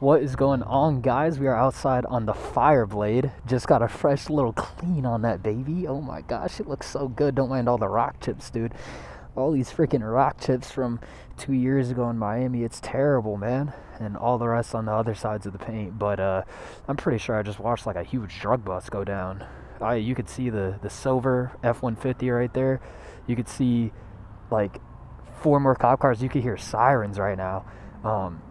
What is going on, guys? We are outside on the Fireblade. Just got a fresh little clean on that baby. Oh my gosh, it looks so good. Don't mind all the rock chips, dude. All these freaking rock chips from 2 years ago in Miami. It's terrible, man. And all the rest on the other sides of the paint. But I'm pretty sure I just watched like a huge drug bust go down. You could see the silver F-150 right there. You could see like 4 more cop cars. You could hear sirens right now.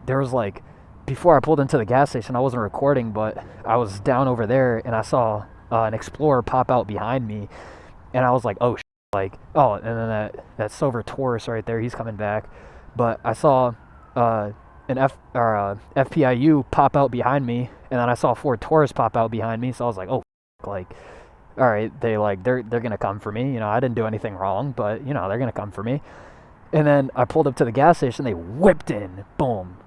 There was like, before I pulled into the gas station, I wasn't recording, but I was down over there and I saw an Explorer pop out behind me, and I was like, oh, and then that silver Taurus right there, he's coming back. But I saw an FPIU pop out behind me, and then I saw 4 Taurus pop out behind me, so I was like, oh, all right, they're gonna come for me. I didn't do anything wrong, but they're gonna come for me. And then I pulled up to the gas station. They whipped in, boom,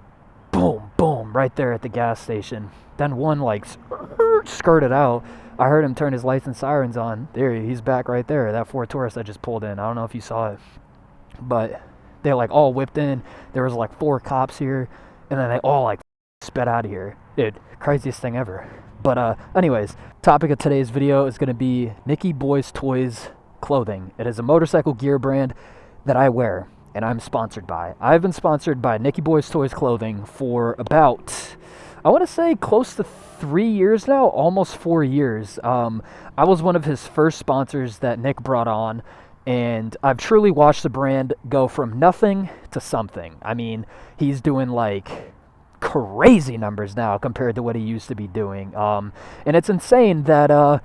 boom, boom, right there at the gas station. Then one skirted out. I heard him turn his lights and sirens on. There, he's back right there. That Ford Taurus I just pulled in. I don't know if you saw it, but they all whipped in. There was 4 cops here, and then they all sped out of here. Dude, craziest thing ever. But anyways, topic of today's video is gonna be Nicky Boys Toys clothing. It is a motorcycle gear brand that I wear, and I'm sponsored by. I've been sponsored by Nicky Boys Toys clothing for about, I want to say, close to 3 years now, almost 4 years. I was one of his first sponsors that Nick brought on, and I've truly watched the brand go from nothing to something. I mean, he's doing crazy numbers now compared to what he used to be doing. And it's insane that,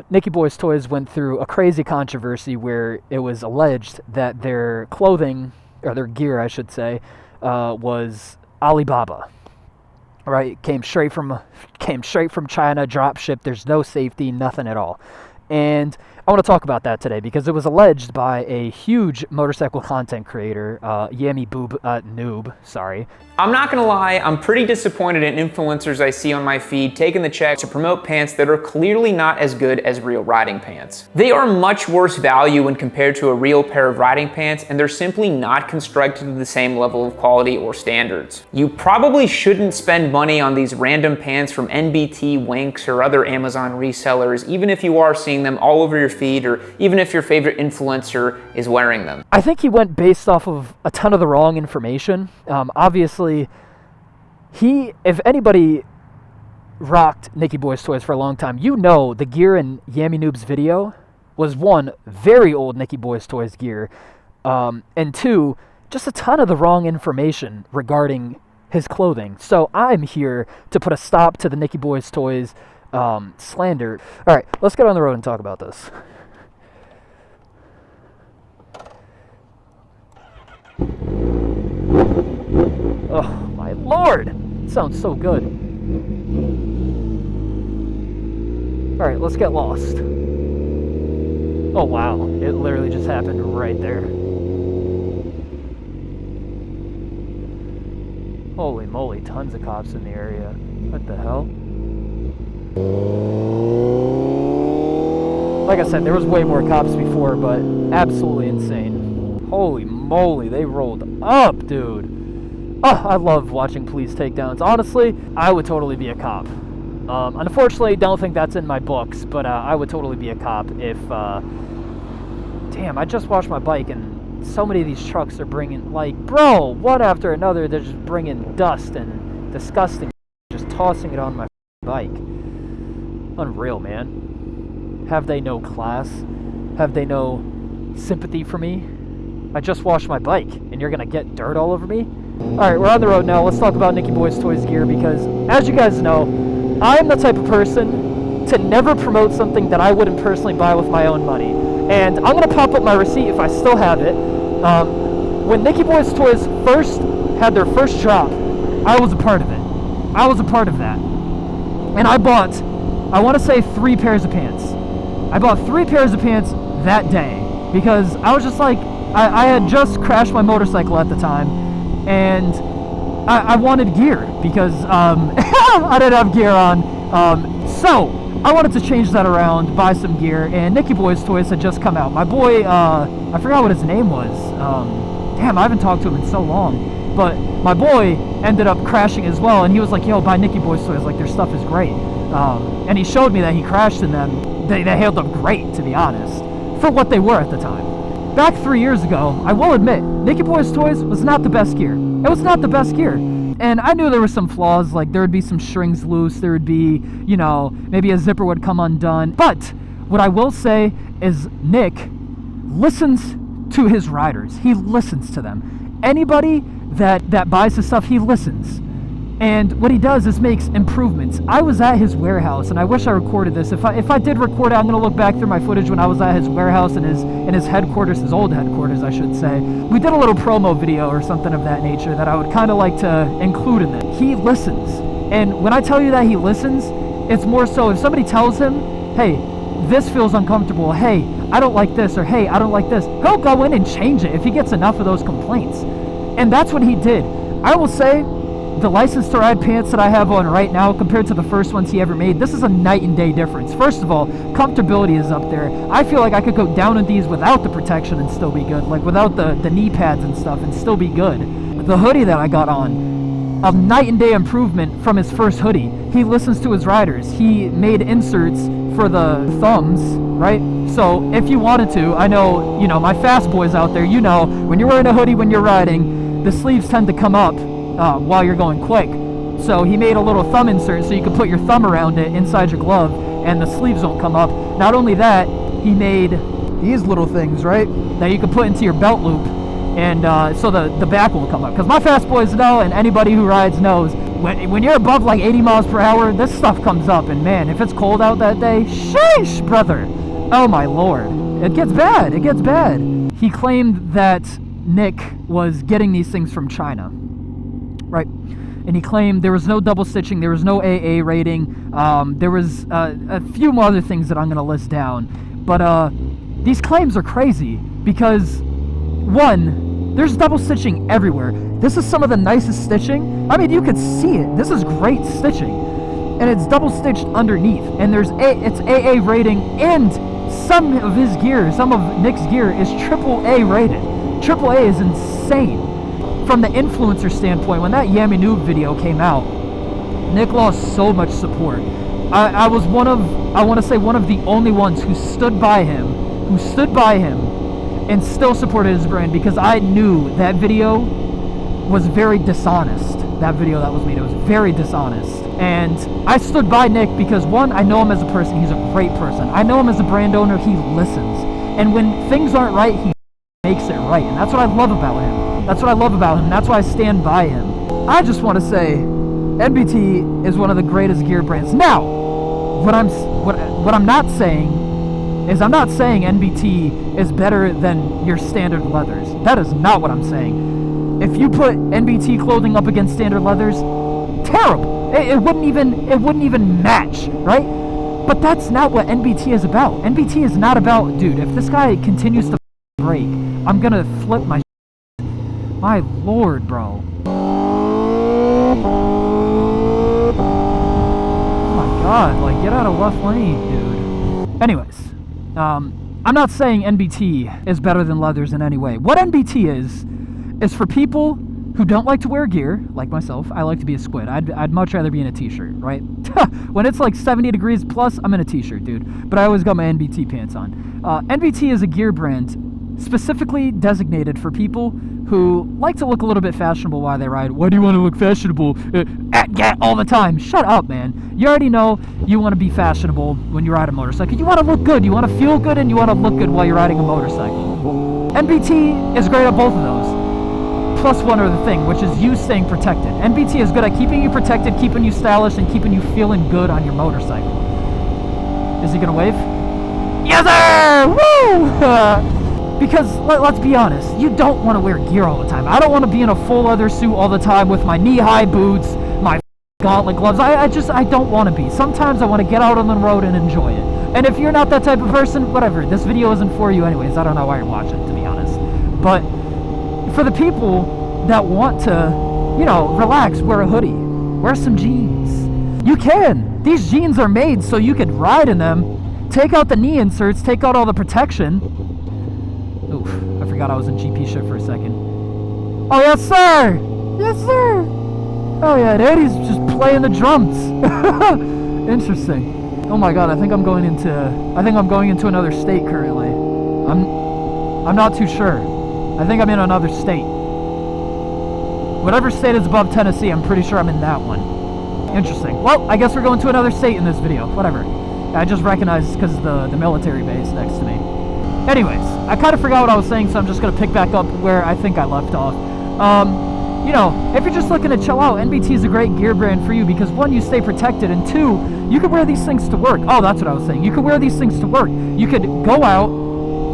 Nicky Boys Toys went through a crazy controversy where it was alleged that their clothing, or their gear, I should say, was Alibaba. Right? Came straight from China, drop shipped. There's no safety, nothing at all. And I want to talk about that today because it was alleged by a huge motorcycle content creator, Yami Noob, sorry. I'm not gonna lie, I'm pretty disappointed in influencers I see on my feed taking the check to promote pants that are clearly not as good as real riding pants. They are much worse value when compared to a real pair of riding pants, and they're simply not constructed to the same level of quality or standards. You probably shouldn't spend money on these random pants from NBT, Winx, or other Amazon resellers, even if you are seeing them all over your feed, or even if your favorite influencer is wearing them. I think he went based off of a ton of the wrong information. Obviously, if anybody rocked Nicky Boys Toys for a long time, the gear in Yami Noob's video was 1, very old Nicky Boys Toys gear, and 2, just a ton of the wrong information regarding his clothing. So I'm here to put a stop to the Nicky Boys Toys slander. All right, let's get on the road and talk about this. Oh my lord, it sounds so good. All right, let's get lost. Oh wow, it literally just happened right there. Holy moly, tons of cops in the area. What the hell? Like I said, there was way more cops before, but absolutely insane. Holy moly, they rolled up, dude. Oh, I love watching police takedowns. Honestly, I would totally be a cop. Unfortunately, don't think that's in my books, but I would totally be a cop if... Damn, I just washed my bike, and so many of these trucks are bringing, bro, one after another, they're just bringing dust and disgusting, just tossing it on my bike. Unreal, man. Have they no class? Have they no sympathy for me? I just washed my bike, and you're gonna get dirt all over me? Alright, we're on the road now. Let's talk about Nicky Boys Toys gear, because as you guys know, I'm the type of person to never promote something that I wouldn't personally buy with my own money. And I'm gonna pop up my receipt if I still have it. When Nicky Boys Toys first had their first drop, I was a part of it. I was a part of that. And I bought, I want to say 3 pairs of pants. I bought 3 pairs of pants that day because I was just I had just crashed my motorcycle at the time, and I wanted gear because I didn't have gear on. So I wanted to change that around, buy some gear, and Nicky Boys Toys had just come out. My boy, I forgot what his name was. Damn, I haven't talked to him in so long. But my boy ended up crashing as well, and he was like, yo, buy Nicky Boys toys, like their stuff is great. And he showed me that he crashed in them. They held up great, to be honest, for what they were at the time. Back 3 years ago, I will admit, Nicky Boys toys was not the best gear. It was not the best gear. And I knew there were some flaws, like there would be some strings loose, there would be, you know, maybe a zipper would come undone. But what I will say is Nick listens to his riders. He listens to them. Anybody that buys his stuff, he listens. And what he does is makes improvements. I was at his warehouse, and I wish I recorded this. If I did record it, I'm gonna look back through my footage when I was at his warehouse in his headquarters, his old headquarters, I should say. We did a little promo video or something of that nature that I would kind of like to include in it. He listens, and when I tell you that he listens, it's more so if somebody tells him, hey, this feels uncomfortable, hey, I don't like this, or hey, I don't like this, he'll go in and change it if he gets enough of those complaints. And that's what he did. I will say, the License to Ride pants that I have on right now compared to the first ones he ever made, this is a night and day difference. First of all, comfortability is up there. I feel like I could go down in these without the protection and still be good, like without the knee pads and stuff and still be good. The hoodie that I got on, a night and day improvement from his first hoodie. He listens to his riders. He made inserts for the thumbs, right? So if you wanted to, I know, you know, my fast boys out there, you know, when you're wearing a hoodie when you're riding, the sleeves tend to come up while you're going quick. So he made a little thumb insert so you could put your thumb around it inside your glove and the sleeves don't come up. Not only that, he made these little things, right, that you could put into your belt loop, and so the back will come up. Because my fast boys know, and anybody who rides knows, when you're above like 80 miles per hour, this stuff comes up, and man, if it's cold out that day, sheesh, brother. Oh my lord. It gets bad. It gets bad. He claimed that Nick was getting these things from China. Right, and he claimed there was no double stitching, there was no AA rating, there was a few more other things that I'm going to list down, but these claims are crazy because, one, there's double stitching everywhere. This is some of the nicest stitching. I mean, you could see it. This is great stitching, and it's double stitched underneath, and it's AA rating, and some of his gear, some of Nick's gear is AAA rated. AAA is insane. From the influencer standpoint, when that Yami Noob video came out, Nick lost so much support. I was one of the only ones who stood by him and still supported his brand, because I knew that video was very dishonest. That video that was made, it was very dishonest. And I stood by Nick because, one, I know him as a person, he's a great person. I know him as a brand owner, he listens. And when things aren't right, he makes it right. And that's what I love about him. That's what I love about him. That's why I stand by him. I just want to say, NBT is one of the greatest gear brands. Now, what I'm not saying is, I'm not saying NBT is better than your standard leathers. That is not what I'm saying. If you put NBT clothing up against standard leathers, terrible. It wouldn't even match, right? But that's not what NBT is about. NBT is not about, dude, if this guy continues to break, I'm gonna flip my lord, bro. Oh my god, like, get out of left lane, dude. Anyways, I'm not saying NBT is better than leathers in any way. What NBT is for people who don't like to wear gear, like myself. I like to be a squid. I'd much rather be in a t-shirt, right? When it's like 70 degrees plus, I'm in a t-shirt, dude. But I always got my NBT pants on. NBT is a gear brand specifically designated for people who like to look a little bit fashionable while they ride. Why do you want to look fashionable all the time? Shut up, man. You already know you want to be fashionable when you ride a motorcycle. You want to look good, you want to feel good, and you want to look good while you're riding a motorcycle. NBT is great at both of those. Plus one other thing, which is you staying protected. NBT is good at keeping you protected, keeping you stylish, and keeping you feeling good on your motorcycle. Is he gonna wave? Yes, sir! Woo! Because, let's be honest, you don't want to wear gear all the time. I don't want to be in a full leather suit all the time with my knee-high boots, my gauntlet gloves. I don't want to be. Sometimes I want to get out on the road and enjoy it. And if you're not that type of person, whatever. This video isn't for you anyways. I don't know why you're watching, to be honest. But for the people that want to, you know, relax, wear a hoodie, wear some jeans. You can. These jeans are made so you could ride in them, take out the knee inserts, take out all the protection. Oof, I forgot I was in GP shit for a second. Oh, yes, sir! Yes, sir. Oh yeah, and Eddie's just playing the drums. Interesting. Oh my God, I think I'm going into another state currently. I'm not too sure. I think I'm in another state. Whatever state is above Tennessee, I'm pretty sure I'm in that one. Interesting. Well, I guess we're going to another state in this video. Whatever. I just recognized because the military base next to me. Anyways, I kind of forgot what I was saying, so I'm just going to pick back up where I think I left off. You know, if you're just looking to chill out, NBT is a great gear brand for you because, one, you stay protected, and two, you can wear these things to work. Oh, that's what I was saying. You can wear these things to work. You could go out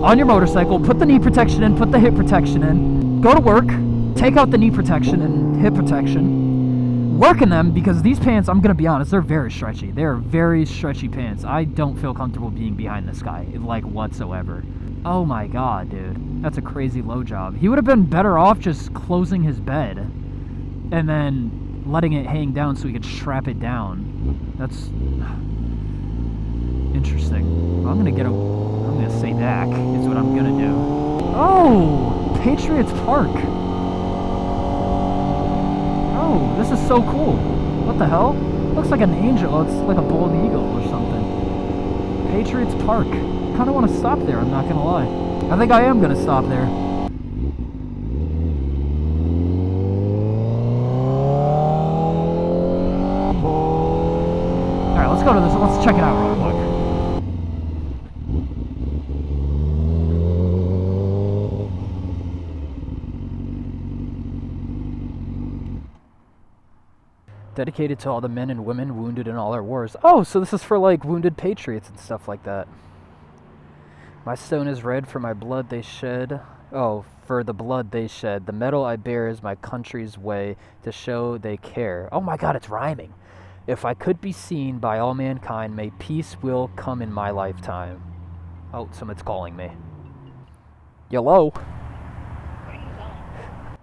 on your motorcycle, put the knee protection in, put the hip protection in, go to work, take out the knee protection and hip protection, work in them, because these pants, I'm going to be honest, they're very stretchy. They're very stretchy pants. I don't feel comfortable being behind this guy, like, whatsoever. Oh my God, dude. That's a crazy low job. He would have been better off just closing his bed and then letting it hang down so he could strap it down. That's interesting. Well, I'm going to say that is what I'm going to do. Oh, Patriots Park. Oh, this is so cool. What the hell? Looks like an angel. It's like a bald eagle or something. Patriots Park. I kind of want to stop there, I'm not going to lie. I think I am going to stop there. Alright, let's go to this. Let's check it out real quick. Dedicated to all the men and women wounded in all our wars. Oh, so this is for, like, wounded patriots and stuff like that. My stone is red for my blood they shed. Oh, for the blood they shed. The medal I bear is my country's way to show they care. Oh my God, it's rhyming. If I could be seen by all mankind, may peace will come in my lifetime. Oh, someone's calling me. Hello?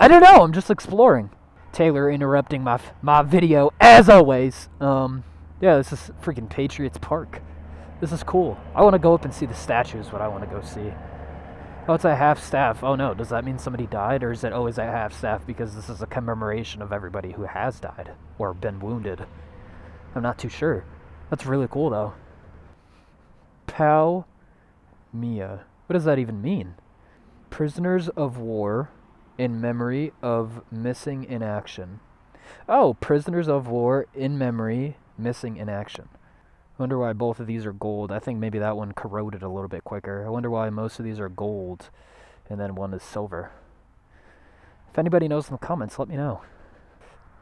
I don't know, I'm just exploring. Taylor interrupting my video, as always. Yeah, this is freaking Patriots Park. This is cool. I want to go up and see the statues, what I want to go see. Oh, it's at half-staff. Oh no, does that mean somebody died? Or is it always at half-staff because this is a commemoration of everybody who has died or been wounded? I'm not too sure. That's really cool, though. Pal Mia. What does that even mean? Prisoners of war in memory of missing in action. Oh, prisoners of war in memory missing in action. Wonder why both of these are gold. I think maybe that one corroded a little bit quicker. I wonder why most of these are gold and then one is silver. If anybody knows in the comments, let me know.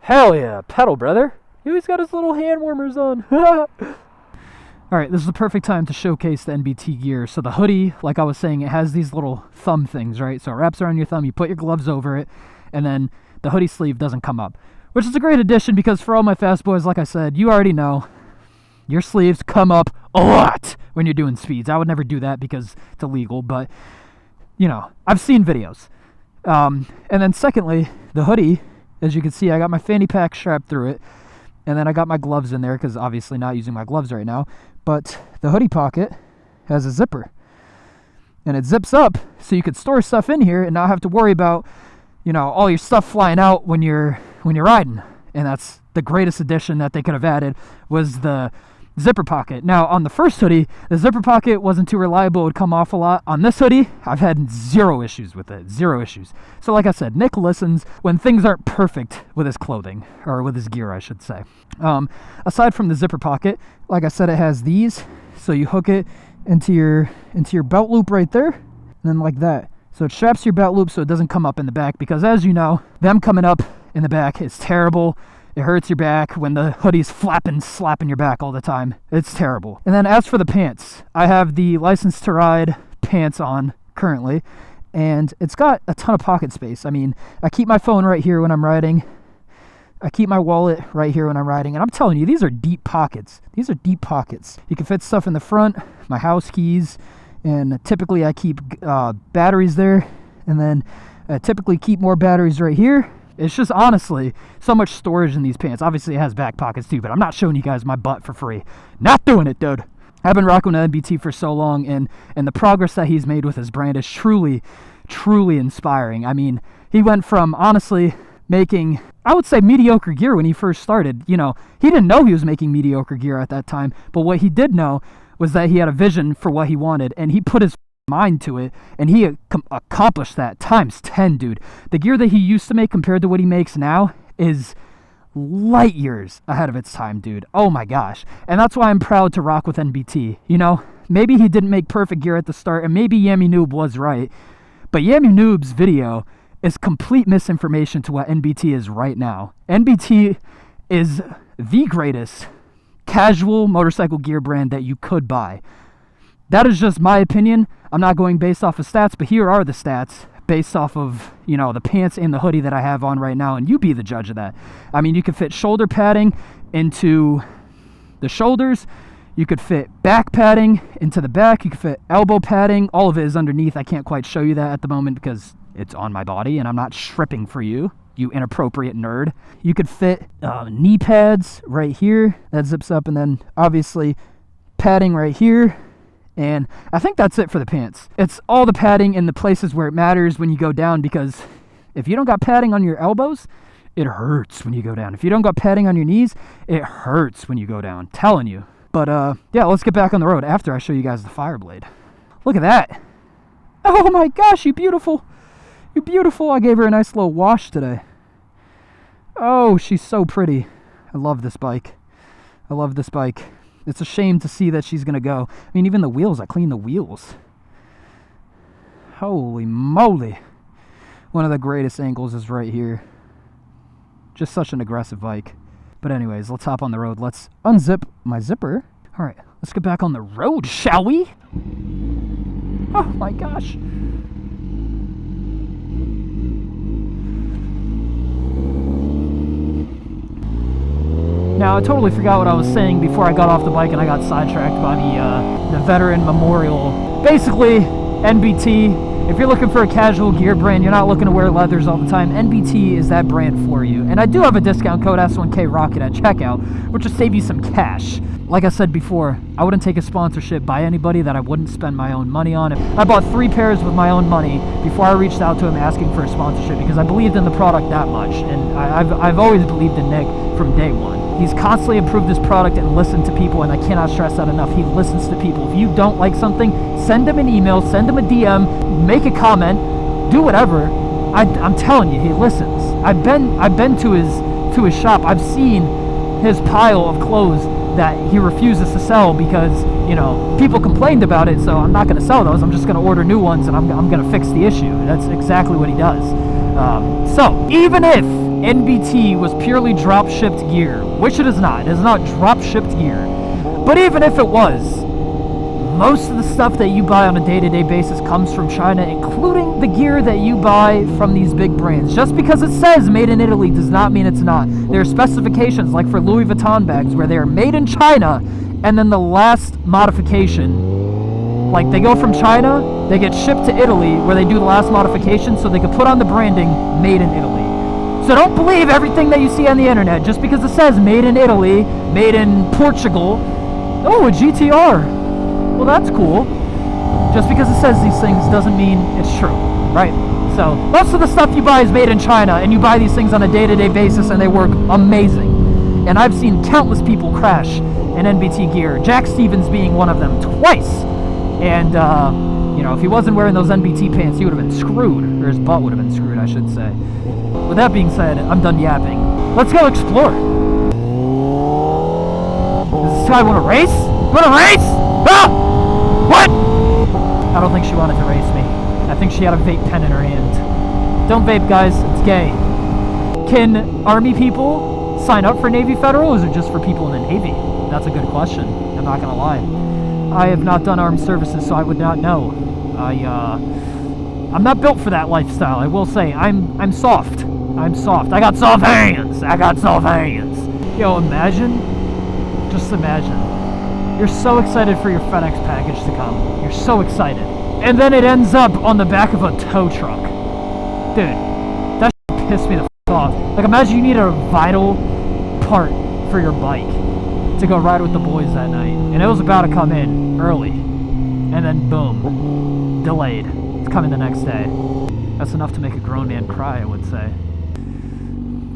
Hell yeah, pedal brother. He always got his little hand warmers on. Alright, this is the perfect time to showcase the NBT gear. So the hoodie, like I was saying, it has these little thumb things, right? So it wraps around your thumb, you put your gloves over it, and then the hoodie sleeve doesn't come up. Which is a great addition because for all my fast boys, like I said, you already know, your sleeves come up a lot when you're doing speeds. I would never do that because it's illegal, but, you know, I've seen videos. And then secondly, the hoodie, as you can see, I got my fanny pack strapped through it, and then I got my gloves in there because obviously not using my gloves right now, but the hoodie pocket has a zipper, and it zips up so you could store stuff in here and not have to worry about, you know, all your stuff flying out when you're riding. And that's the greatest addition that they could have added, was the zipper pocket. Now, on the first hoodie, the zipper pocket wasn't too reliable. It would come off a lot. On this hoodie, I've had zero issues with it. Zero issues. So like I said, Nick listens when things aren't perfect with his clothing, or with his gear, I should say. Aside from the zipper pocket, like I said, it has these. So you hook it into your belt loop right there, and then like that. So it straps your belt loop so it doesn't come up in the back, because as you know, them coming up in the back is terrible. It hurts your back when the hoodie's slapping your back all the time. It's terrible. And then as for the pants, I have the License to Ride pants on currently, and it's got a ton of pocket space. I mean, I keep my phone right here when I'm riding. I keep my wallet right here when I'm riding, and I'm telling you, these are deep pockets. These are deep pockets. You can fit stuff in the front, my house keys, and typically I keep batteries there, and then I typically keep more batteries right here. It's just honestly so much storage in these pants. Obviously it has back pockets too, but I'm not showing you guys my butt for free. Not doing it, dude. I've been rocking with NBT for so long, and the progress that he's made with his brand is truly, truly inspiring. I mean, he went from, honestly, making, I would say, mediocre gear when he first started. You know, he didn't know he was making mediocre gear at that time, but what he did know was that he had a vision for what he wanted, and he put his mind to it, and he accomplished that times 10, dude. The gear that he used to make compared to what he makes now is light years ahead of its time, dude. Oh my gosh. And that's why I'm proud to rock with NBT. You know, maybe he didn't make perfect gear at the start, and maybe Yami Noob was right, but Yami Noob's video is complete misinformation to what NBT is right now. NBT is the greatest casual motorcycle gear brand that you could buy. That is just my opinion. I'm not going based off of stats, but here are the stats based off of, you know, the pants and the hoodie that I have on right now, and you be the judge of that. I mean, you could fit shoulder padding into the shoulders. You could fit back padding into the back. You could fit elbow padding. All of it is underneath. I can't quite show you that at the moment because it's on my body and I'm not stripping for you, you inappropriate nerd. You could fit knee pads right here. That zips up, and then obviously padding right here. And I think that's it for the pants. It's all the padding in the places where it matters when you go down, because if you don't got padding on your elbows, it hurts when you go down. If you don't got padding on your knees, it hurts when you go down. Telling you. But yeah, let's get back on the road after I show you guys the Fireblade. Look at that. Oh my gosh, you beautiful. You beautiful. I gave her a nice little wash today. Oh, she's so pretty. I love this bike. I love this bike. It's a shame to see that she's going to go. I mean, even the wheels, I cleaned the wheels. Holy moly. One of the greatest angles is right here. Just such an aggressive bike. But anyways, let's hop on the road. Let's unzip my zipper. All right, let's get back on the road, shall we? Oh my gosh. Now, I totally forgot what I was saying before I got off the bike and I got sidetracked by the Veteran Memorial. Basically, NBT, if you're looking for a casual gear brand, you're not looking to wear leathers all the time, NBT is that brand for you. And I do have a discount code, S1KRocket, at checkout, which will save you some cash. Like I said before, I wouldn't take a sponsorship by anybody that I wouldn't spend my own money on. I bought 3 pairs with my own money before I reached out to him asking for a sponsorship, because I believed in the product that much. And I've always believed in Nick from day one. He's constantly improved this product and listened to people, and I cannot stress that enough. He listens to people. If you don't like something, send him an email, send him a DM, make a comment, do whatever. I'm telling you, he listens. I've been to his shop. I've seen his pile of clothes that he refuses to sell because, you know, people complained about it, so I'm not going to sell those. I'm just going to order new ones, and I'm going to fix the issue. That's exactly what he does. So, even if NBT was purely drop-shipped gear, which it is not drop-shipped gear, but even if it was, most of the stuff that you buy on a day-to-day basis comes from China, including the gear that you buy from these big brands. Just because it says made in Italy does not mean it's not. There are specifications, like for Louis Vuitton bags, where they are made in China, and then the last modification, like they go from China, they get shipped to Italy, where they do the last modification so they can put on the branding made in Italy. So don't believe everything that you see on the internet just because it says made in Italy, made in Portugal. Oh, a GTR. Well, that's cool. Just because it says these things doesn't mean it's true, right? So most of the stuff you buy is made in China, and you buy these things on a day-to-day basis, and they work amazing. And I've seen countless people crash in NBT gear, Jack Stevens being one of them, twice. And, you know, if he wasn't wearing those NBT pants, he would have been screwed, or his butt would have been screwed, I should say. With that being said, I'm done yapping. Let's go explore. Does this guy want to race? Want to race? Ah! What? I don't think she wanted to race me. I think she had a vape pen in her hand. Don't vape, guys. It's gay. Can Army people sign up for Navy Federal, or is it just for people in the Navy? That's a good question. I'm not going to lie. I have not done armed services, so I would not know. I'm not built for that lifestyle. I will say, I'm soft. I'm soft. I got soft hands. I got soft hands. Yo, imagine. Just imagine. You're so excited for your FedEx package to come. You're so excited. And then it ends up on the back of a tow truck. Dude, that shit pissed me the f*** off. Like, imagine you need a vital part for your bike to go ride with the boys that night. And it was about to come in early. And then boom. Delayed. It's coming the next day. That's enough to make a grown man cry, I would say.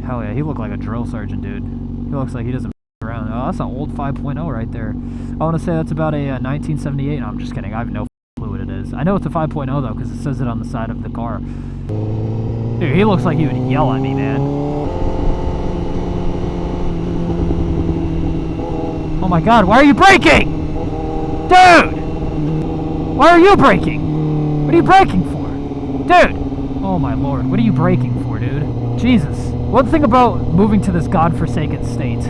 Hell yeah, he looked like a drill sergeant, dude. He looks like he doesn't f around. Oh, that's an old 5.0 right there. I want to say that's about a 1978. No, I'm just kidding. I have no clue what it is. I know it's a 5.0 though, because it says it on the side of the car. Dude, he looks like he would yell at me, man. Oh my god, why are you braking? Dude! Why are you braking? What are you braking for? Dude! Oh my lord, what are you braking for, dude? Jesus. One thing about moving to this godforsaken state,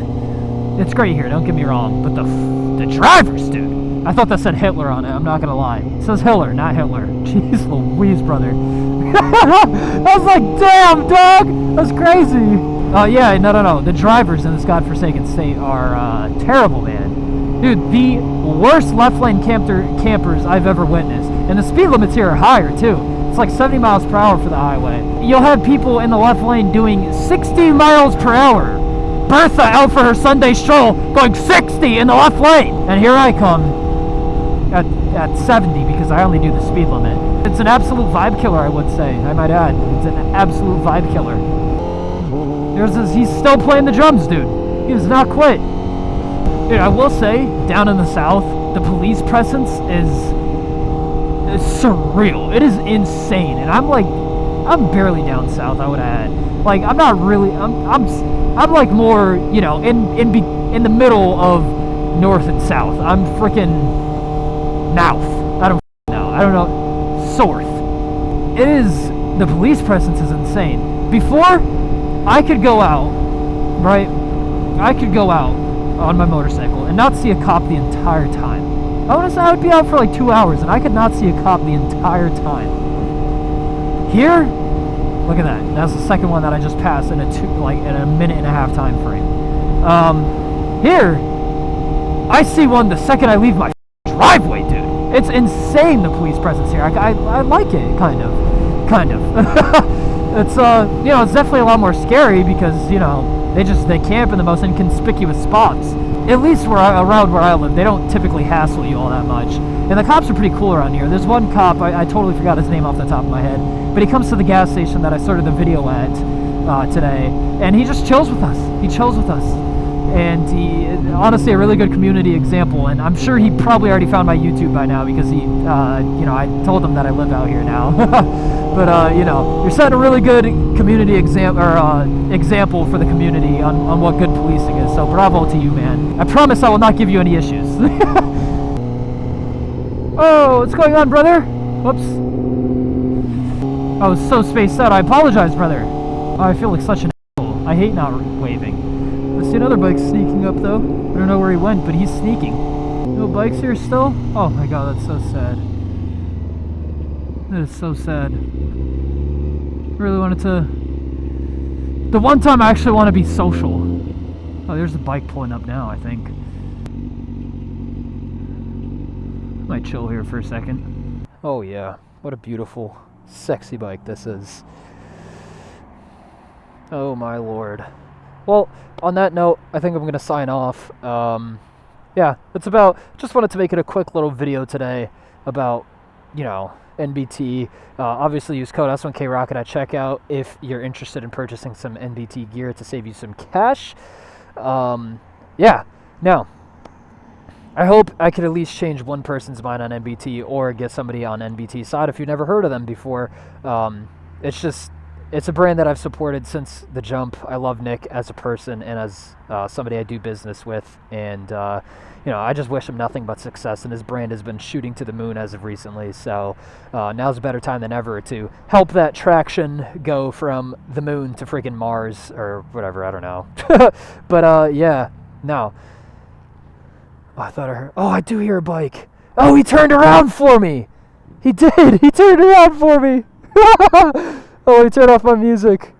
it's great here, don't get me wrong, but the drivers, dude. I thought that said Hitler on it, I'm not gonna lie. It says Hitler, not Hitler. Jeez Louise, brother. I was like, damn, dog! That's crazy. Yeah, no. The drivers in this godforsaken state are terrible, man. Dude, the worst left lane campers I've ever witnessed. And the speed limits here are higher, too. It's like 70 miles per hour for the highway. You'll have people in the left lane doing 60 miles per hour. Bertha out for her Sunday stroll going 60 in the left lane. And here I come at 70 because I only do the speed limit. It's an absolute vibe killer, I would say. I might add. It's an absolute vibe killer. He's still playing the drums, dude. He does not quit. Dude, I will say, down in the south, the police presence is surreal. It is insane, and I'm barely down south, I would add. Like, I'm not really. I'm like more, you know, in the middle of north and south. I'm freaking mouth. I don't know. Sorth. It is. The police presence is insane. Before, I could go out, right? I could go out on my motorcycle and not see a cop the entire time. I want to say I would be out for like 2 hours and I could not see a cop the entire time. Here, look at that. That's the second one that I just passed in a minute and a half time frame. Here, I see one the second I leave my driveway, dude. It's insane, the police presence here. I like it, kind of. It's you know, it's definitely a lot more scary because, you know, they camp in the most inconspicuous spots. At least around where I live, they don't typically hassle you all that much. And the cops are pretty cool around here. There's one cop, I totally forgot his name off the top of my head, but he comes to the gas station that I started the video at today, and he just chills with us. He chills with us. And he, honestly, a really good community example. And I'm sure he probably already found my YouTube by now because he, you know, I told him that I live out here now. But, you know, you're setting a really good community example for the community on what good policing is. So bravo to you, man. I promise I will not give you any issues. Oh, what's going on, brother? Whoops. I was so spaced out. I apologize, brother. Oh, I feel like such an asshole. I hate not waving. I see another bike sneaking up, though. I don't know where he went, but he's sneaking. No bikes here still? Oh my god, that's so sad. That is so sad. Really wanted to... The one time I actually want to be social. Oh, there's a bike pulling up now, I think. Might chill here for a second. Oh yeah, what a beautiful, sexy bike this is. Oh my lord. Well, on that note, I think I'm going to sign off. Yeah, it's about, just wanted to make it a quick little video today about, you know, NBT. Obviously use code S1KRocket at checkout if you're interested in purchasing some NBT gear to save you some cash. Yeah, now, I hope I could at least change one person's mind on NBT or get somebody on NBT's side if you've never heard of them before. It's a brand that I've supported since the jump. I love Nick as a person and as somebody I do business with, and you know, I just wish him nothing but success, and his brand has been shooting to the moon as of recently, so now's a better time than ever to help that traction go from the moon to freaking Mars, or whatever, I don't know. But yeah, no. Oh, I thought I heard, oh, I do hear a bike. Oh, he turned around for me. He did. He turned around for me. Oh, let me turn off my music.